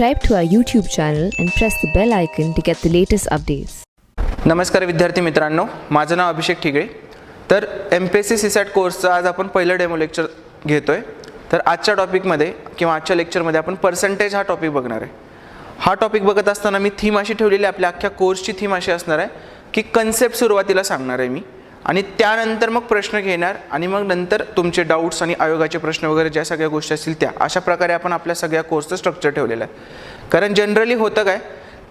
Subscribe to our YouTube channel and press the bell icon to get the latest updates. नमस्कार विद्यार्थी मित्रांनो, माझं नाव अभिषेक ठिगळे. तर MPSC CSAT कोर्सचा आज आपण पहिलं डेमो लेक्चर घेतोय. तर आजच्या टॉपिकमध्ये किंवा आजच्या लेक्चरमध्ये आपण पर्सेंटेज हा टॉपिक बघणार आहे. हा टॉपिक बघत असताना मी थीम अशी ठेवलेली आहे, आपल्या अख्ख्या कोर्सची थीम अशी असणार आहे की कन्सेप्ट सुरुवातीला सांगणार आहे मी आणि त्यानंतर मग प्रश्न घेणार आणि मग नंतर तुमचे डाऊट्स आणि आयोगाचे प्रश्न वगैरे ज्या सगळ्या गोष्टी असतील त्या अशा प्रकारे आपण आपल्या सगळ्या कोर्सचं स्ट्रक्चर ठेवलेलं आहे. कारण जनरली होतं काय,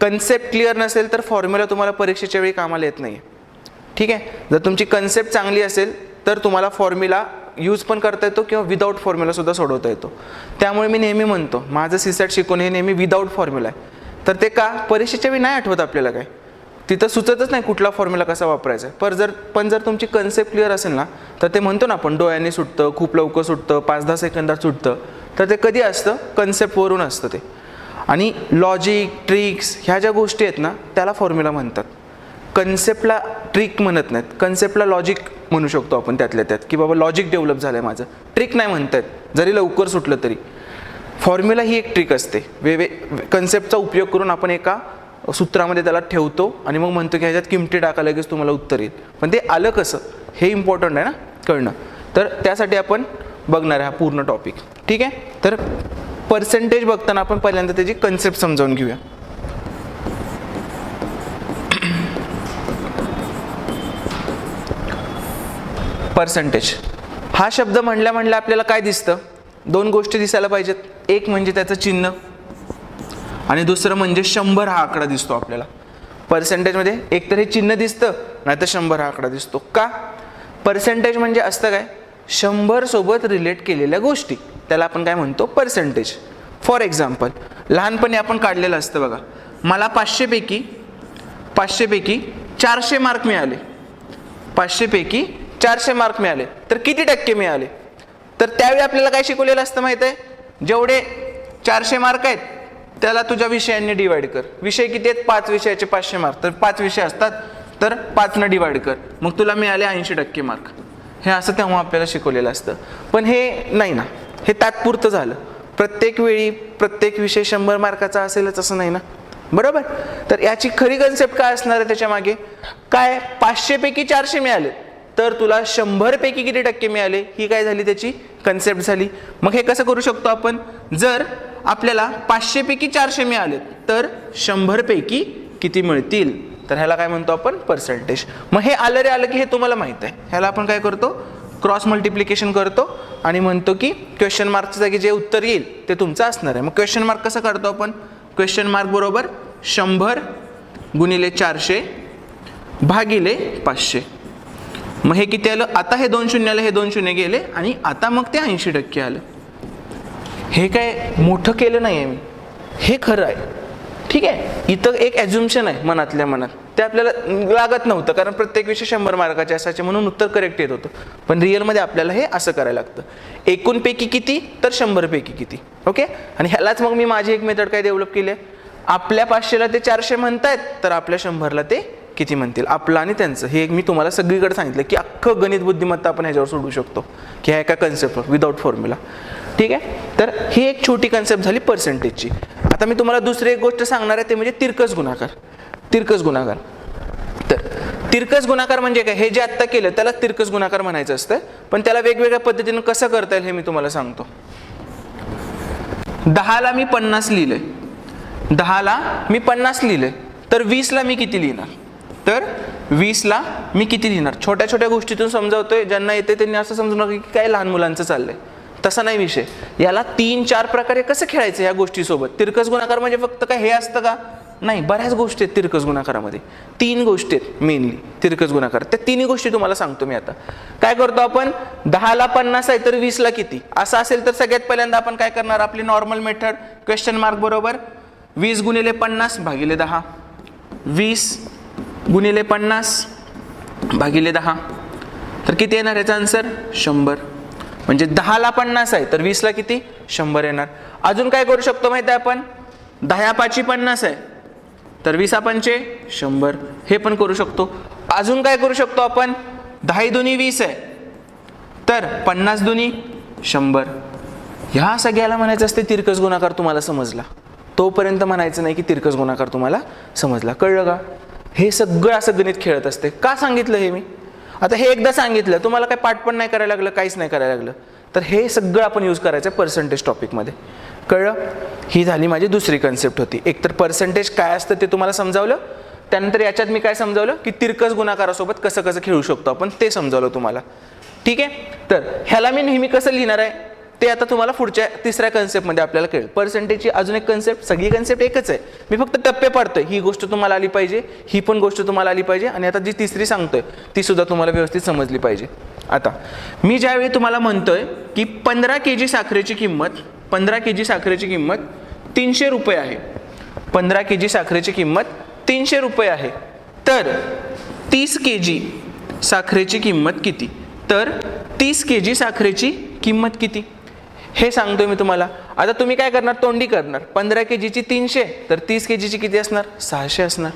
कन्सेप्ट क्लिअर नसेल तर फॉर्म्युला तुम्हाला परीक्षेच्या वेळी कामाला येत नाही. ठीक आहे, जर तुमची कन्सेप्ट चांगली असेल तर तुम्हाला फॉर्म्युला यूज पण करता येतो किंवा विदाऊट फॉर्म्युलासुद्धा सोडवता येतो. त्यामुळे मी नेहमी म्हणतो माझं CSAT शिकवणं हे नेहमी विदाऊट फॉर्म्युला आहे. तर ते का, परीक्षेच्या वेळी नाही आठवत आपल्याला काय, तिथं सुचतच नाही कुठला फॉर्म्युला कसा वापरायचा आहे. पण जर तुमची कन्सेप्ट क्लिअर असेल ना तर ते म्हणतो ना आपण डोळ्यांनी सुटतं, खूप लवकर सुटतं, 5-10 सेकंदात सुटतं. तर ते कधी असतं, कन्सेप्टवरून असतं ते. आणि लॉजिक, ट्रिक्स ह्या ज्या गोष्टी आहेत ना त्याला फॉर्म्युला म्हणतात. कन्सेप्टला ट्रिक म्हणत नाहीत, कन्सेप्टला लॉजिक म्हणू शकतो आपण त्यातल्या त्यात, की बाबा लॉजिक डेव्हलप झालं आहे माझं. ट्रिक नाही म्हणतात जरी लवकर सुटलं तरी. फॉर्म्युला ही एक ट्रिक असते. कन्सेप्टचा उपयोग करून आपण एका सूत्रामध्ये त्याला ठेवतो आणि मग म्हणतो की ह्याच्यात किमती टाका लगेच तुम्हाला उत्तर येईल. पण ते आलं कसं हे इम्पॉर्टंट आहे ना कळणं. तर त्यासाठी आपण बघणार आहे हा पूर्ण टॉपिक. ठीक आहे, तर पर्सेंटेज बघताना आपण पहिल्यांदा त्याची कन्सेप्ट समजावून घेऊया. पर्सेंटेज हा शब्द म्हणल्या आपल्याला काय दिसतं, दोन गोष्टी दिसायला पाहिजेत. एक म्हणजे त्याचं चिन्ह आणि दुसरं म्हणजे 100 हा आकडा दिसतो आपल्याला. पर्सेंटेजमध्ये एक तर हे चिन्ह दिसतं नाही तर 100 हा आकडा दिसतो. का, पर्सेंटेज म्हणजे असतं काय, 100 सोबत रिलेट केलेल्या गोष्टी, त्याला आपण काय म्हणतो पर्सेंटेज. फॉर एक्झाम्पल लहानपणी आपण काढलेलं असतं बघा, मला 500 पैकी 400 मार्क मिळाले. 500 पैकी 400 मार्क मिळाले तर किती टक्के मिळाले. तर त्यावेळी आपल्याला काय शिकवलेलं असतं माहिती आहे, जेवढे 400 मार्क आहेत त्याला तुझ्या विषयांनी डिवाइड कर. विषय किती आहेत, 5 विषयाचे 500 मार्क, तर 5 विषय असतात तर 5 डिवाइड कर, मग तुला मिळाले 80% मार्क. हे असं तेव्हा आपल्याला शिकवलेलं असतं. पण हे नाही ना, हे तात्पुरतं झालं. प्रत्येक वेळी प्रत्येक विषय 100 मार्काचा असेलच असं नाही ना, बरोबर. तर याची खरी कन्सेप्ट काय असणार आहे त्याच्या मागे, काय 500 पैकी 400 मिळाले तर तुला 100 पैकी किती टक्के मिळाले, ही काय झाली त्याची कन्सेप्ट झाली. मग हे कसं करू शकतो आपण, जर आपल्याला 500 पैकी 400 मिळाले तर 100 पैकी किती मिळतील, तर ह्याला काय म्हणतो आपण पर्सेंटेज. मग हे आलं रे आलं की हे तुम्हाला माहित आहे, ह्याला आपण काय करतो, क्रॉस मल्टिप्लिकेशन करतो आणि म्हणतो की क्वेश्चन मार्कच्या जागी जे उत्तर येईल ते तुमचं असणार आहे. मग क्वेश्चन मार्क कसं काढतो आपण, क्वेश्चन मार्क बरोबर 100 गुणिले 400 भागिले 500. मग हे किती आलं, आता हे 2 शून्य आले, हे 2 शून्य गेले आणि आता मग ते 80% आलं. हे काय मोठं केलं नाही आहे मी, हे खरं आहे. ठीक आहे, इथं एक ॲझ्युम्शन आहे मनातल्या मनात, ते आपल्याला लागत नव्हतं कारण प्रत्येक विषय 100 मार्काचे असायचे म्हणून उत्तर करेक्ट येत होतं. पण रिअलमध्ये आपल्याला हे असं करायला लागतं, एकूणपैकी किती तर 100 पैकी किती. ओके, आणि ह्यालाच मग मी माझी एक मेथड काय डेव्हलप केली आहे, आपल्या 500ला ते 400 म्हणतायत तर आपल्या 100ला ते किती म्हणतील, आपलं आणि त्यांचं. हे मी तुम्हाला सगळीकडे सांगितलं की अख्खं गणित बुद्धिमत्ता आपण ह्याच्यावर सोडू शकतो की ह्या एका कन्सेप्टवर विदाऊट फॉर्म्युला. ठीक आहे, तर ही एक छोटी कन्सेप्ट झाली पर्सेंटेजची. आता मी तुम्हाला दुसरी एक गोष्ट सांगणार आहे, ते म्हणजे तिरकस गुणाकार. तिरकस गुणाकार, तर तिरकस गुणाकार म्हणजे काय, हे जे आत्ता केलं त्याला तिरकस गुणाकार म्हणायचं असतं. पण त्याला वेगवेगळ्या पद्धतीने कसं करता येईल हे मी तुम्हाला सांगतो. 10ला मी 50 लिहिले, 10ला मी 50 लिहिले तर 20ला मी किती लिहिणार, तर 20ला मी किती लिहिणार. छोट्या छोट्या गोष्टीतून समजावतोय, ज्यांना येते त्यांनी असं समजू नका की काय लहान मुलांचं चाललंय, तसा नाही विषय. याला 3-4 प्रकारे कसं खेळायचं या गोष्टीसोबत. तिरकस गुणाकार म्हणजे फक्त काय हे असतं का, नाही, बऱ्याच गोष्टी आहेत तिरकस गुणाकारामध्ये. 3 गोष्टी आहेत मेनली तिरकस गुणाकार. त्या 3 गोष्टी तुम्हाला सांगतो मी. आता काय करतो आपण, 10ला 50 आहे तर 20ला किती असं असेल तर सगळ्यात पहिल्यांदा आपण काय करणार, आपली नॉर्मल मेथड, क्वेश्चन मार्क बरोबर 20 गुणिले 50 भागिले 10, 20 गुणिले 50 भागिले 10 तर किती येणार याचा आन्सर 100. म्हणजे 10ला 50 आहे तर 20ला किती 100 येणार. अजून काय करू शकतो माहिती आहे आपण, 10 5 50 आहे तर 20 5 100, हे पण करू शकतो. अजून काय करू शकतो आपण, 10 दुनी 20 आहे तर 50 दुनी 100. ह्या सगळ्याला म्हणायचं असते तिरकस गुणाकार. तुम्हाला समजला. तोपर्यंत म्हणायचं नाही की तिरकस गुणाकार तुम्हाला समजला. कळलं का? हे सगळं असं गणित खेळत असते. का सांगितलं हे मी? आता हे एकदा सांगितलं, तुम्हाला काही पाठ पण नाही करायला लागलं, काहीच नाही करायला लागलं, तर हे सगळं आपण यूज करायचं पर्सेंटेज टॉपिकमध्ये. कळलं? ही झाली माझी दुसरी कन्सेप्ट होती. एकतर पर्सेंटेज काय असतं ते तुम्हाला समजावलं, त्यानंतर याच्यात मी काय समजावलं की तिरकस गुणाकारासोबत कसं कसं खेळू शकतो आपण ते समजावलं तुम्हाला. ठीक आहे. तर ह्याला मी नेहमी कसं लिहिणार आहे ते आता तुम्हाला पुढच्या तिसऱ्या कन्सेप्टमध्ये आपल्याला कळेल. पर्सेंटेजची अजून एक कन्सेप्ट, सगळी कन्सेप्ट एकच आहे, मी फक्त टप्पे पाडतोय. ही गोष्ट तुम्हाला आली पाहिजे, ही पण गोष्ट तुम्हाला आली पाहिजे, आणि आता जी तिसरी सांगतोय ती सुद्धा तुम्हाला व्यवस्थित समजली पाहिजे. आता मी ज्यावेळी तुम्हाला म्हणतोय की 15 kg साखरेची किंमत 300 रुपये आहे, 15 kg साखरेची किंमत 300 रुपये आहे, तर 30 kg साखरेची किंमत किती? तर 30 kg साखरेची किंमत किती हे सांगतोय मी तुम्हाला. आता तुम्ही काय करणार? तोंडी करणार. 15 kgची 300, तर 30 kgची किती असणार? 600 असणार.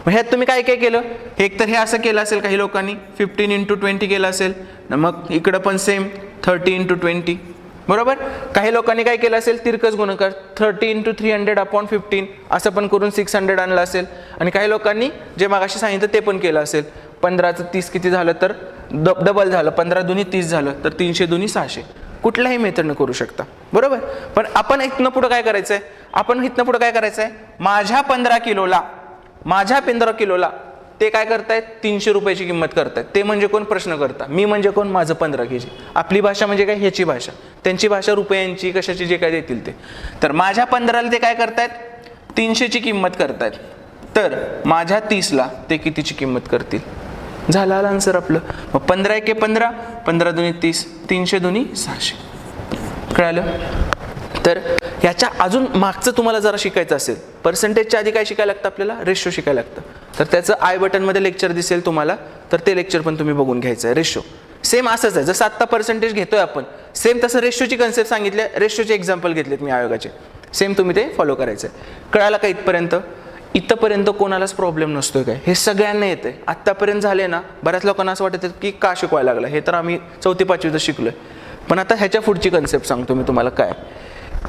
मग ह्यात तुम्ही काय काय केलं? एक तर हे असं केलं असेल काही लोकांनी, 15 × 20 केलं असेल, मग इकडं पण सेम 30 × 20, बरोबर. काही लोकांनी काय केलं असेल? तिरकस गुणाकार 30 × 300/15 असं पण करून 600 आणलं असेल. आणि काही लोकांनी जे मागाशी सांगितलं ते पण केलं असेल. 15चं 30 किती झालं? तर डबल झालं, 15 दुनी 30 झालं, तर 300 दुनी 600. कुठल्याही मेथडनं करू शकता, बरोबर. पण आपण इथनं पुढं काय करायचंय? माझ्या 15 किलोला ते काय करतायत? 300 रुपयाची किंमत करतायत. ते म्हणजे कोण? प्रश्न करता. मी म्हणजे कोण? माझं 15 kg. आपली भाषा म्हणजे काय? ह्याची भाषा. त्यांची भाषा रुपयांची, कशाची, जे काय देतील ते. तर माझ्या 15ला ते काय करतायत? 300ची किंमत करतायत. तर माझ्या 30ला ते कितीची किंमत करतील? झाला आन्सर आपलं. मग 15 × 15, 15 दुनी 30, 300 दुनी 600. कळालं? तर ह्याच्या अजून मागचं तुम्हाला जरा शिकायचं असेल, पर्सेंटेजच्या आधी काय शिकायला लागतं आपल्याला? रेशो शिकायला लागतं. तर त्याचं आय बटनमध्ये लेक्चर दिसेल तुम्हाला, तर ते लेक्चर पण तुम्ही बघून घ्यायचं आहे. रेशो सेम असंच आहे, जसं आत्ता पर्सेंटेज घेतोय आपण, सेम तसं रेशोची कन्सेप्ट सांगितले, रेशोचे एक्झाम्पल घेतलेत मी आयोगाचे. सेम तुम्ही ते फॉलो करायचं आहे. कळालं का इथपर्यंत? इथपर्यंत कोणालाच प्रॉब्लेम नसतोय काय? हे सगळ्यांना येते. आत्तापर्यंत झाले ना, बऱ्याच लोकांना असं वाटतं की का शिकवायला लागलं, हे तर आम्ही 4थी 5वीतच शिकलोय. पण आता ह्याच्या पुढची कन्सेप्ट सांगतो मी तुम्हाला काय,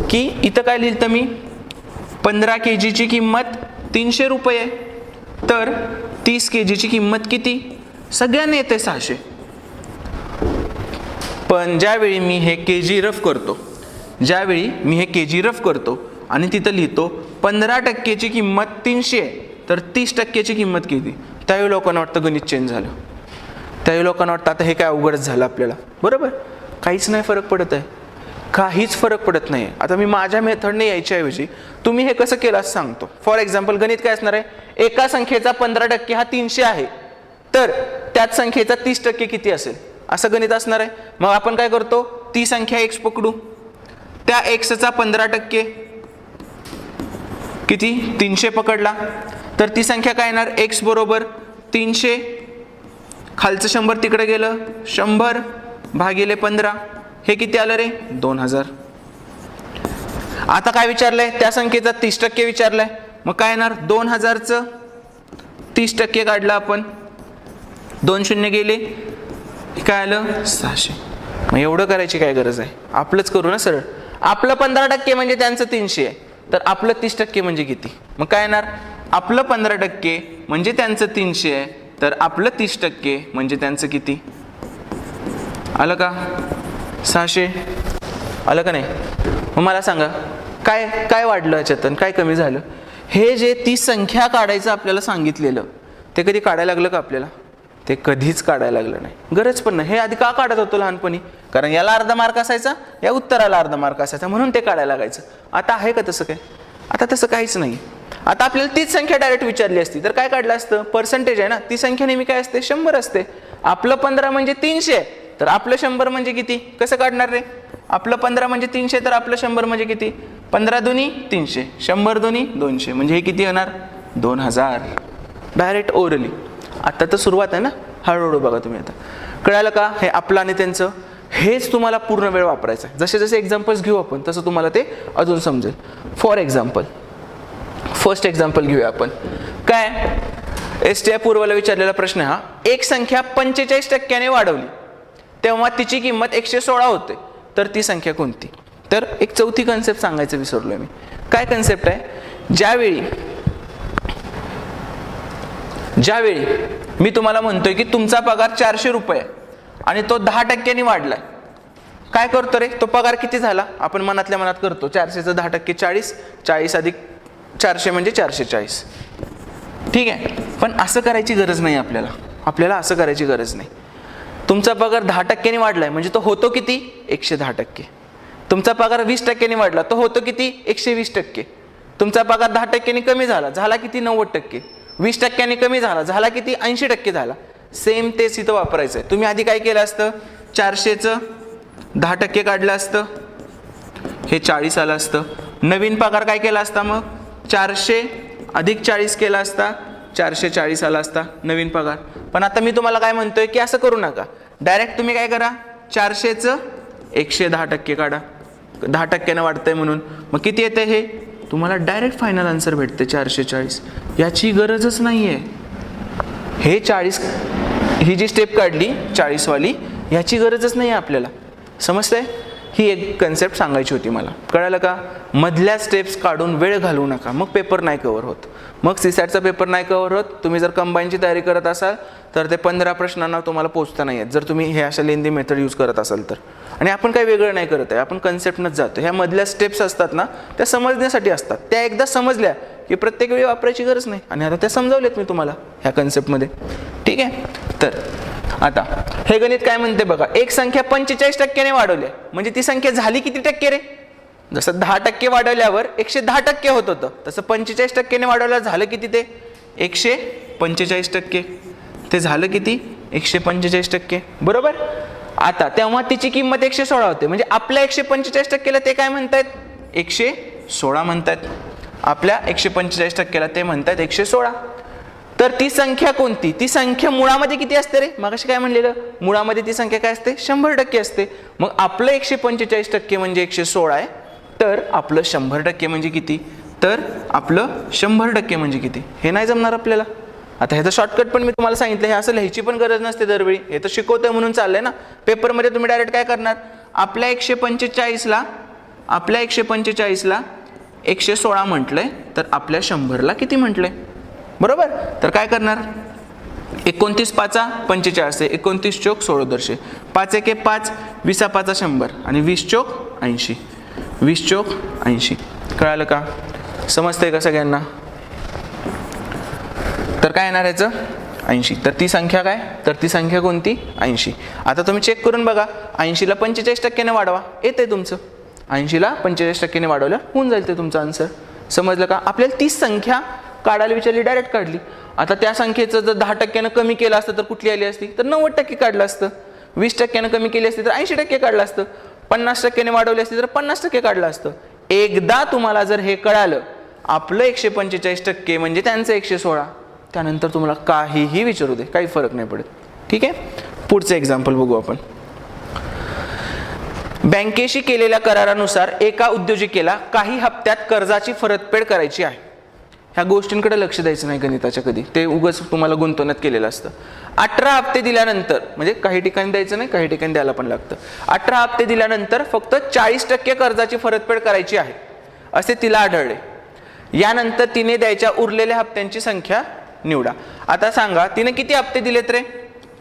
की इथं काय लिहिलं मी? 15 kgची किंमत 300 रुपये, तर 30 kgची किंमत किती? सगळ्यांना येते 600. पण ज्यावेळी मी हे kg रफ करतो, आणि तिथं लिहितो 15% किंमत 300, तर 30% किंमत किती? त्यावेळी लोकांना वाटतं गणित चेंज झालं. त्यावेळी लोकांना वाटतं आता हे काय अवघडच झालं आपल्याला, बरोबर. काहीच नाही फरक पडत आहे, काहीच फरक पडत नाही. आता मी माझ्या मेथडने यायच्या ऐवजी तुम्ही हे कसं केलं असं सांगतो. फॉर एक्झाम्पल गणित काय असणार आहे? एका संख्येचा 15% हा 300 आहे, तर त्याच संख्येचा 30% किती असेल? असं गणित असणार आहे. मग आपण काय करतो? ती संख्या x पकडू, त्या xचा 15% किती? 300 पकडला, तर ती संख्या काय येणार? x बरोबर 300, खालचं 100 तिकडे गेलं, 100 भागिले 15, हे किती आलं रे? 2000. आता काय विचारलंय? त्या संख्येचा 30% विचारलाय, मग काय येणार? 2000चं 30% काढलं आपण, 2 शून्य गेले, काय आलं? 600. मग एवढं करायची काय गरज आहे? आपलंच करू ना सरळ. आपलं 15% म्हणजे त्यांचं 300 आहे, तर आपलं 30% म्हणजे किती? मग काय येणार? आपलं 15% म्हणजे त्यांचं 300 आहे, तर आपलं 30% म्हणजे त्यांचं किती? आलं का? 600. आलं का नाही? मग मला सांगा काय काय वाढलं ह्याच्यातून, काय कमी झालं? हे जे ती संख्या काढायचं आपल्याला सांगितलेलं ते कधी काढायला लागलं का आपल्याला? ते कधीच काढायला लागलं नाही, गरज पण नाही. हे आधी का काढत होतो लहानपणी? कारण याला अर्धा मार्क असायचा, या उत्तराला अर्धा मार्क असायचा, म्हणून ते काढायला लागायचं. आता आहे का तसं काय? आता तसं काहीच नाही. आता आपल्याला तीच संख्या डायरेक्ट विचारली असती तर काय काढलं असतं? पर्सेंटेज आहे ना, ती संख्या नेहमी काय असते? 100 असते. आपलं 15 म्हणजे 300, तर आपलं 100 म्हणजे किती? कसं काढणार रे? आपलं 15 म्हणजे 300, तर आपलं 100 म्हणजे किती? 15 दुनी 300, 100 दुनी 200, म्हणजे हे किती होणार? 2000. Direct orally. आता तर सुरुवात आहे ना, हळूहळू बघा तुम्ही. आता कळालं का? हे आपलं आणि त्यांचं, हेच तुम्हाला पूर्ण वेळ वापरायचं आहे. जसे जसे एक्झाम्पल्स घेऊ आपण तसं तुम्हाला ते अजून समजेल. फॉर एक्झाम्पल, फर्स्ट एक्झाम्पल घेऊया आपण. काय? STI पूर्वला विचारलेला प्रश्न हा, एक संख्या 45% वाढवली तेव्हा तिची किंमत 116 होते, तर ती संख्या कोणती? तर एक चौथी कन्सेप्ट सांगायचं विसरलोय मी. काय कन्सेप्ट आहे? ज्यावेळी मी तुम्हाला म्हणतोय की तुमचा पगार 400 रुपये आणि तो 10% वाढलाय, काय करतो रे, तो पगार किती झाला आपण मनातल्या मनात करतो, 400चं 10% 40, 40 अधिक 400 म्हणजे 440. ठीक आहे, पण असं करायची गरज नाही आपल्याला असं करायची गरज नाही. तुमचा पगार 10% वाढलाय म्हणजे तो होतो किती, 110%. तुमचा पगार 20% वाढला, तो होतो किती, 120%. तुमचा पगार 10% कमी झाला किती, 90%. 20% कमी झाला किती, 80% झाला. सेम तेच इथं वापरायचं आहे. तुम्ही आधी काय केलं असतं, 400चं 10% काढलं असतं, हे 40 आलं असतं. नवीन पगार काय केला असता, मग 400 अधिक 40 केला असता, 440 आला असता नवीन पगार. पण आता मी तुम्हाला काय म्हणतोय की असं करू नका, डायरेक्ट तुम्ही काय करा, 400चं 110% काढा, 10% वाढतंय म्हणून. मग किती येते हे, तुम्हाला डायरेक्ट फायनल आन्सर भेटते 440. याची गरजच नाही आहे. हे 40, ही जी स्टेप काढली 40 वाली, ह्याची गरजच नाही आहे आपल्याला. समजतंय, ही एक कन्सेप्ट सांगायची होती मला. कळालं का, मधल्या स्टेप्स काढून वेळ घालवू नका, मग पेपर नाही कव्हर होत, मग सीसॅटचा पेपर नाही कव्हर होत. तुम्ही जर कंबाईनची तयारी करत असाल तर ते 15 प्रश्नांना तुम्हाला पोहोचता नाही आहेत, जर तुम्ही हे अशा लेंदी मेथड यूज करत असाल तर. आणि आपण काही वेगळं नाही करत आहे, आपण कन्सेप्टनंच जातो. ह्या मधल्या स्टेप्स असतात ना, त्या समजण्यासाठी असतात. त्या एकदा समजल्या की प्रत्येक वेळी वापरायची गरज नाही. आणि आता त्या समजावल्यात मी तुम्हाला ह्या कन्सेप्टमध्ये. ठीक आहे, तर आता हे गणित काय म्हणते बघा, एक संख्या 45% वाढवली म्हणजे ती संख्या झाली किती टक्के रे, जसं 10% वाढवल्यावर 110% होत होतं, तसं 45% वाढवल्यावर झालं किती, ते 145%. ते झालं किती, 145%. बरोबर. आता तेव्हा तिची किंमत 116 होते, म्हणजे आपल्या 145%ला ते काय म्हणतायत, 116 म्हणतात. आपल्या 145%ला ते म्हणतात 116. तर ती संख्या कोणती, ती संख्या मुळामध्ये किती असते रे, मगाशी काय म्हणलेलं, मुळामध्ये ती संख्या काय असते, 100% असते. मग आपलं 145% म्हणजे 116 आहे, तर आपलं 100% म्हणजे किती, तर आपलं 100% म्हणजे किती, हे नाही जमणार आपल्याला. आता ह्याचं शॉर्टकट पण मी तुम्हाला सांगितलं, हे असं लिहायची पण गरज नसते दरवेळी, हे तर शिकवतोय म्हणून चाललंय ना. पेपरमध्ये तुम्ही डायरेक्ट काय करणार, आपल्या 145ला 116 म्हटलंय, तर आपल्या 100ला किती म्हटलंय, बरोबर. तर काय करणार, 29 पाचा 45 आहे, 29 चोक 16 दर्शे, 5 एके 5, 20 पाचा 100 आणि 20 चोक 80, 20 चोक 80. कळालं का, समजतंय का सगळ्यांना. तर काय येणार याचं, 80. तर ती संख्या काय, तर ती संख्या कोणती, 80. आता तुम्ही चेक करून बघा, 80ला 45% वाढवा, येते तुमचं. 80ला 45% वाढवलं होऊन जाईल ते तुमचं आन्सर. समजलं का. आपल्याला ती संख्या काढायला विचारली, डायरेक्ट काढली. आता त्या संख्येचं जर 10% कमी केलं असतं तर कुठली आली असती, तर 90% काढलं असतं. 20% कमी केली असती तर 80% काढलं असतं. 50% वाढवली असती तर 50% काढलं असतं. एकदा तुम्हाला जर हे कळालं, आपलं 145% म्हणजे त्यांचं 116, त्यानंतर तुम्हाला काहीही विचारू दे, काही फरक नाही पडत. ठीक आहे, पुढचं एक्झाम्पल बघू आपण. बँकेशी केलेल्या करारानुसार एका उद्योजकेला काही हप्त्यात कर्जाची परतफेड करायची आहे. ह्या गोष्टींकडे लक्ष द्यायचं नाही गणिताच्या कधी, ते उगाच तुम्हाला गुंतवण्यात केलेलं असतं. 18 हप्ते दिल्यानंतर, म्हणजे काही ठिकाणी द्यायचं नाही, काही ठिकाणी द्यायला पण लागतं. 18 हप्ते दिल्यानंतर फक्त 40% कर्जाची परतफेड करायची आहे असे तिला आढळले. यानंतर तिने द्यायच्या उरलेल्या हप्त्यांची संख्या निवडा. आता सांगा, तिने किती हप्ते दिलेत रे,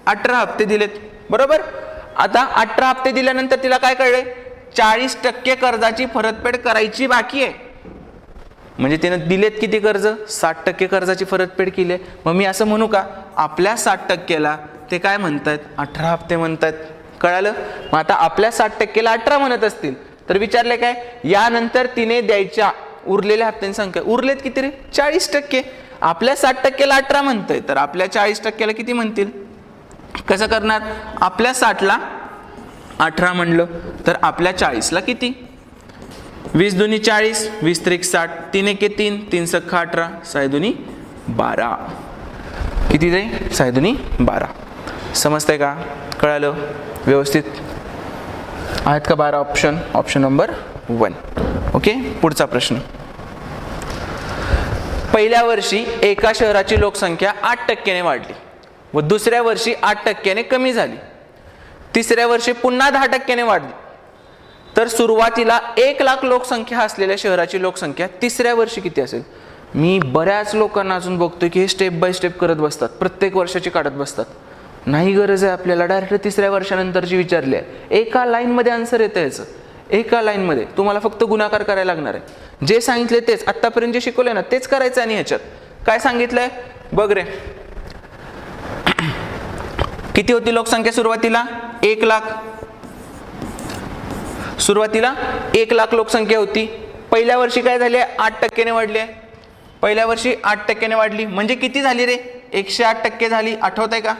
18 हप्ते दिलेत, बरोबर. आता 18 हप्ते दिल्यानंतर तिला काय कळले, 40% कर्जाची परतफेड करायची बाकी आहे. म्हणजे तिने दिलेत किती कर्ज, 60% कर्जाची परतफेड केली आहे. मग मी असं म्हणू का, आपल्या 60%ला ते काय म्हणतात, 18 हप्ते म्हणतात. कळालं. मग आता आपल्या 60%ला 18 म्हणत असतील तर विचारले काय, यानंतर तिने द्यायच्या उरलेल्या हप्त्यांची संख्या, उरलेत किती रे, 40%. आपल्या 60%ला 18 म्हणतंय, तर आपल्या 40%ला किती म्हणतील. कसं करणार, आपल्या 60ला 18 म्हणलं तर आपल्या 40ला किती, 20 दुनी 40, 20 त्रिक 60, 3 एके 3, 3 सख्खा 18, 6 दुनी 12. किती जाईल, 6 दुनी 12. समजतंय का, कळालं व्यवस्थित आहेत का 12 ऑप्शन, ऑप्शन नंबर 1. ओके, पुढचा प्रश्न. पहिल्या वर्षी एका शहराची लोकसंख्या 8%ने वाढली व दुसऱ्या वर्षी 8%ने कमी झाली. तिसऱ्या वर्षी पुन्हा 10%ने वाढली. तर सुरुवातीला 1,00,000 लोकसंख्या असलेल्या शहराची लोकसंख्या तिसऱ्या वर्षी किती असेल? मी बऱ्याच लोकांना अजून बघतोय की हे स्टेप बाय स्टेप करत बसतात, प्रत्येक वर्षाची काढत बसतात. नाही गरज आहे आपल्याला, डायरेक्ट तिसऱ्या वर्षानंतरची विचारली आहे. एका लाईनमध्ये आन्सर येतं याचं, एका लाईनमध्ये. तुम्हाला फक्त गुणाकार करायला लागणार आहे. जे सांगितले तेच, आत्तापर्यंत जे शिकवले ना तेच करायचं. आणि ह्याच्यात काय सांगितलंय बघ रे. किती होती लोकसंख्या सुरुवातीला? 1,00,000. सुरुवातीला 1,00,000 लोकसंख्या होती. पहिल्या वर्षी काय झाले? 8% वाढली आहे. पहिल्या वर्षी 8% वाढली म्हणजे किती झाली रे? 108% झाली. आठवत आहे का?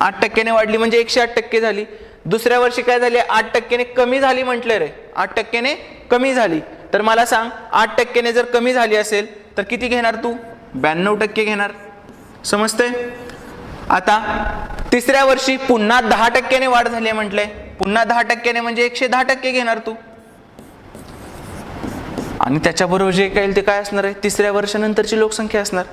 8% वाढली म्हणजे 108% झाली. दुसऱ्या वर्षी काय झाले? 8% कमी झाली म्हटलं रे. 8% कमी झाली. तर मला सांग, 8% जर कमी झाली असेल तर किती घेणार तू? 92% घेणार. समजतंय? आता तिसऱ्या वर्षी पुन्हा 10% वाढ झाली म्हटलंय. पुन्हा 10% म्हणजे 110% घेणार तू. आणि त्याच्याबरोबर जे काही ते काय असणार आहे? तिसऱ्या वर्षानंतरची लोकसंख्या असणार.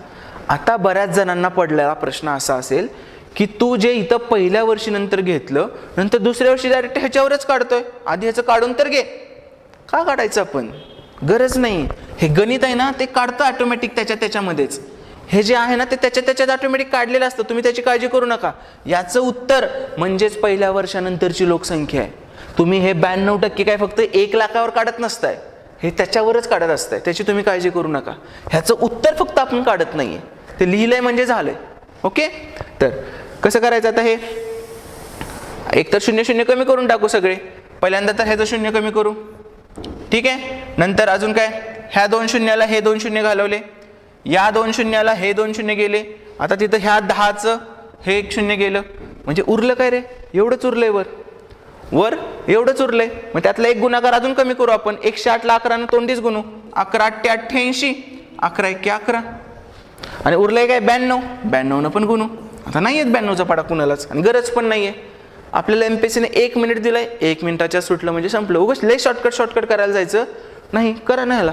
आता बऱ्याच जणांना पडलेला प्रश्न असा असेल की तू जे इथं पहिल्या वर्षी नंतर घेतलं, नंतर दुसऱ्या वर्षी डायरेक्ट ह्याच्यावरच काढतोय. आधी ह्याचं काढून तर घे. का काढायचं आपण? गरज नाही. हे गणित आहे ना ते काढतं ऑटोमॅटिक त्याच्यामध्येच. हे जे आहे ना ते त्याच्यात ऑटोमॅटिक काढलेलं असतं. तुम्ही त्याची काळजी करू नका. याचं उत्तर म्हणजेच पहिल्या वर्षानंतरची लोकसंख्या आहे. तुम्ही हे 92% काय फक्त 1,00,000वर काढत नसताय, हे त्याच्यावरच काढत असताय. त्याची तुम्ही काळजी करू नका. ह्याचं उत्तर फक्त आपण काढत नाहीये, ते लिहिलंय म्हणजे झालंय. ओके. तर कसं करायचं आता? हे एक तर 0 कमी करून टाकू सगळे. पहिल्यांदा तर ह्याचं 0 कमी करू. ठीक आहे. नंतर अजून काय? ह्या 2 शून्याला हे 2 शून्य घालवले, या 2 शून्याला हे 2 शून्य गेले. आता तिथं ह्या 10चं हे 1 शून्य गेलं म्हणजे उरलं काय रे? एवढंच उरलंय वर एवढंच उरलंय. मग त्यातला एक गुणाकार अजून कमी करू आपण. 108ला 11 तोंडीच गुणू. 11 8 88, 11 1 11 आणि उरलंय काय? 92 पण गुणू. आता नाही आहेत 92चा पाडा कुणालाच आणि गरज पण नाहीये. आपल्याला MPSCने 1 मिनिट दिलाय, 1 मिनिटाच्या सुटलं म्हणजे संपलं. उगाच लय शॉर्टकट करायला जायचं नाही. करा ना ह्याला.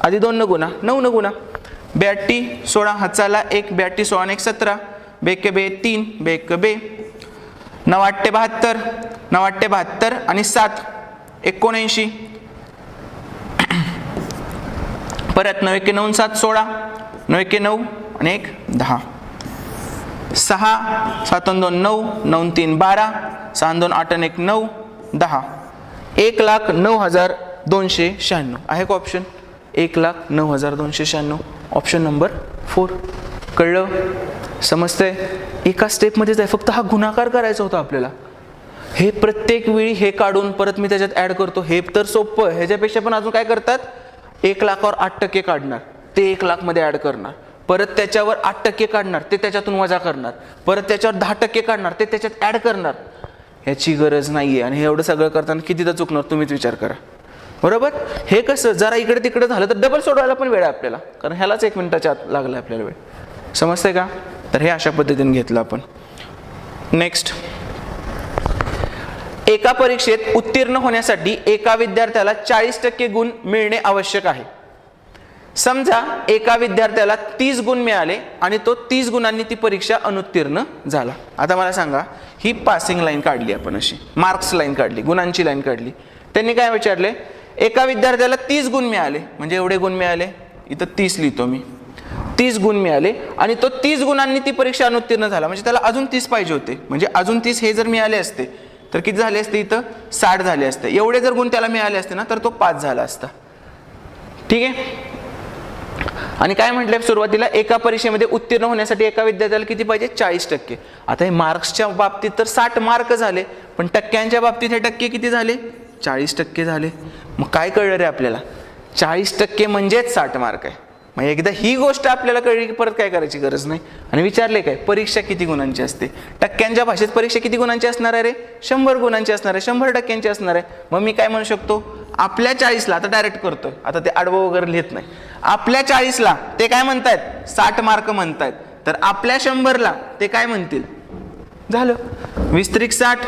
आधी 2 न गुणा, 9 न गुणा. 82 16 हाताला 1, 82 16 1 17, 2 2 3, 2 2 9 8 72, 9 8 72 आणि 7 79. परत 9 1 9 7 16, 9 1 9 आणि 1 10, 6 7 2 9, 9 3 12, 6 2 8 1 9 10. 1,09,296 आहे का ऑप्शन? 1,09,296 option number 4. कळलं? समजतंय? एका स्टेपमध्येच आहे. फक्त हा गुणाकार करायचा होता आपल्याला. हे प्रत्येक वेळी हे काढून परत मी त्याच्यात ऍड करतो, हे तर सोपं. ह्याच्यापेक्षा पण अजून काय करतात? 1,00,000वर 8% काढणार, ते 1,00,000 मध्ये ऍड करणार. परत त्याच्यावर 8% काढणार, ते त्याच्यातून वजा करणार. परत त्याच्यावर 10% काढणार, ते त्याच्यात ऍड करणार. ह्याची गरज नाहीये. आणि हे एवढं सगळं करताना कितीदा चुकणार तुम्हीच विचार करा. बरोबर? हे कसं जरा इकडे तिकडे झालं तर डबल सोडवायला पण वेळ आहे आपल्याला, कारण ह्यालाच 1 मिनिटाच्या आत लागला आपल्याला वेळ. समजतंय का? तर हे अशा पद्धतीने घेतलं आपण. नेक्स्ट, एका परीक्षेत उत्तीर्ण होण्यासाठी एका विद्यार्थ्याला 40% गुण मिळणे आवश्यक आहे. समजा एका विद्यार्थ्याला 30 गुण मिळाले आणि तो 30 गुणांनी ती परीक्षा अनुत्तीर्ण झाला. आता मला सांगा, ही पासिंग लाईन काढली आपण, अशी मार्क्स लाईन काढली, गुणांची लाईन काढली. त्यांनी काय विचारले? एका विद्यार्थ्याला 30 गुण मिळाले, म्हणजे एवढे गुण मिळाले, इथं 30 लिहितो मी. 30 गुण मिळाले आणि तो 30 गुणांनी ती परीक्षा अनुत्तीर्ण झाला. म्हणजे त्याला अजून 30 पाहिजे होते. म्हणजे अजून 30 हे जर मिळाले असते तर किती झाले असते? इथं 60 झाले असते. एवढे जर गुण त्याला मिळाले असते ना तर तो 5 झाला असता. ठीक आहे. आणि काय म्हटलंय सुरुवातीला? एका परीक्षेमध्ये उत्तीर्ण होण्यासाठी एका विद्यार्थ्याला किती पाहिजे? 40%. आता हे मार्क्सच्या बाबतीत तर 60 मार्क झाले, पण टक्क्यांच्या बाबतीत हे टक्के किती झाले? 40% झाले. मग काय कळलं रे आपल्याला? 40% म्हणजेच 60 मार्क आहे. मग एकदा ही गोष्ट आपल्याला कळली की परत काय करायची गरज नाही. आणि विचारले काय? परीक्षा किती गुणांची असते? टक्क्यांच्या भाषेत परीक्षा किती गुणांची असणार आहे रे? 100 गुणांची असणार आहे, 100% असणार आहे. मग मी काय म्हणू शकतो? आपल्या 40ला, आता डायरेक्ट करतोय, आता ते आडवं वगैरे लिहित नाही. आपल्या 40ला ते काय म्हणतायत? 60 मार्क म्हणतायत. तर आपल्या 100ला ते काय म्हणतील? झालं. 20 त्रिक 60,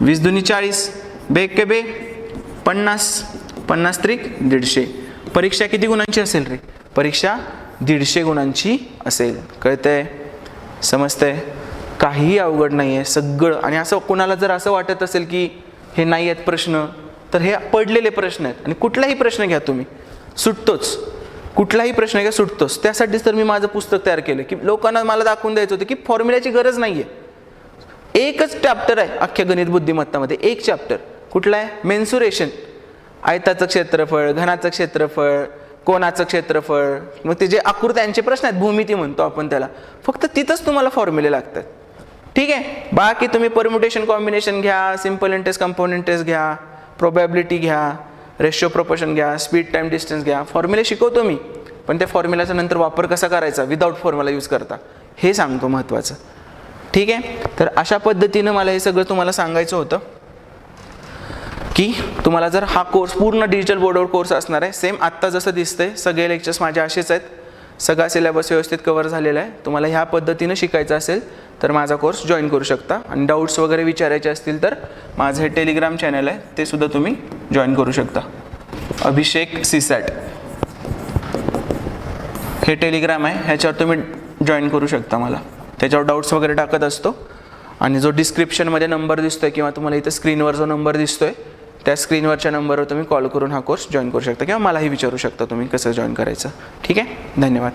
20 दुनी 40, 2 2 50, 50 त्रिक 150. परीक्षा किती गुणांची असेल रे? परीक्षा 150 गुणांची असेल. कळतंय? समजतंय? काही अवघड नाही आहे सगळं. आणि असं कोणाला जर असं वाटत असेल की हे नाही आहेत प्रश्न, तर हे पडलेले प्रश्न आहेत आणि कुठलाही प्रश्न घ्या तुम्ही सुटतोच, कुठलाही प्रश्न घ्या सुटतोच. त्यासाठीच तर मी माझं पुस्तक तयार केलं की लोकांना मला दाखवून द्यायचं होतं की फॉर्म्युल्याची गरज नाही आहे. एकच चॅप्टर आहे अख्ख्या गणित बुद्धिमत्तामध्ये, एक चॅप्टर. कुठलं आहे? मेन्सुरेशन. आयताचं क्षेत्रफळ, घनाचं क्षेत्रफळ, कोणाचं क्षेत्रफळ, मग ते जे आकृत्यांचे प्रश्न आहेत, भूमिती म्हणतो आपण त्याला, फक्त तिथंच तुम्हाला फॉर्म्युले लागतात. ठीक आहे. बाकी तुम्ही परम्युटेशन कॉम्बिनेशन घ्या, सिम्पल इंटरेस्ट कंपाऊंड इंटरेस्ट घ्या, प्रोबॅबिलिटी घ्या, रेशिओ प्रोपोर्शन घ्या, स्पीड टाइम डिस्टन्स घ्या, फॉर्म्युले शिकवतो मी, पण त्या फॉर्म्युल्याचा नंतर वापर कसा करायचा विदाऊट फॉर्म्युला यूज करता हे सांगतो महत्त्वाचं. ठीक आहे. तर अशा पद्धतीनं मला हे सगळं तुम्हाला सांगायचं होतं की तुम्हाला जर हा कोर्स पूर्ण डिजिटल बोर्डवर कोर्स असणार आहे, सेम आत्ता जसं दिसतंय सगळे लेक्चर्स माझे असेच आहेत, सगळा सिलेबस व्यवस्थित कवर झालेला आहे. तुम्हाला ह्या पद्धतीनं शिकायचं असेल तर माझा कोर्स जॉईन करू शकता आणि डाऊट्स वगैरे विचारायचे असतील तर माझं हे टेलिग्राम चॅनल आहे ते सुद्धा तुम्ही जॉईन करू शकता. अभिषेक CSAT हे टेलिग्राम आहे, ह्याच्यावर तुम्ही जॉईन करू शकता. मला त्याच्यावर डाऊट्स वगैरे टाकत असतो आणि जो डिस्क्रिप्शनमध्ये नंबर दिसतोय किंवा तुम्हाला इथं स्क्रीनवर जो नंबर दिसतोय त्या स्क्रीनवरच्या नंबरवर तुम्ही कॉल करून हा कोर्स जॉईन करू शकता किंवा मलाही विचारू शकता तुम्ही कसं जॉईन करायचं. ठीक आहे. धन्यवाद.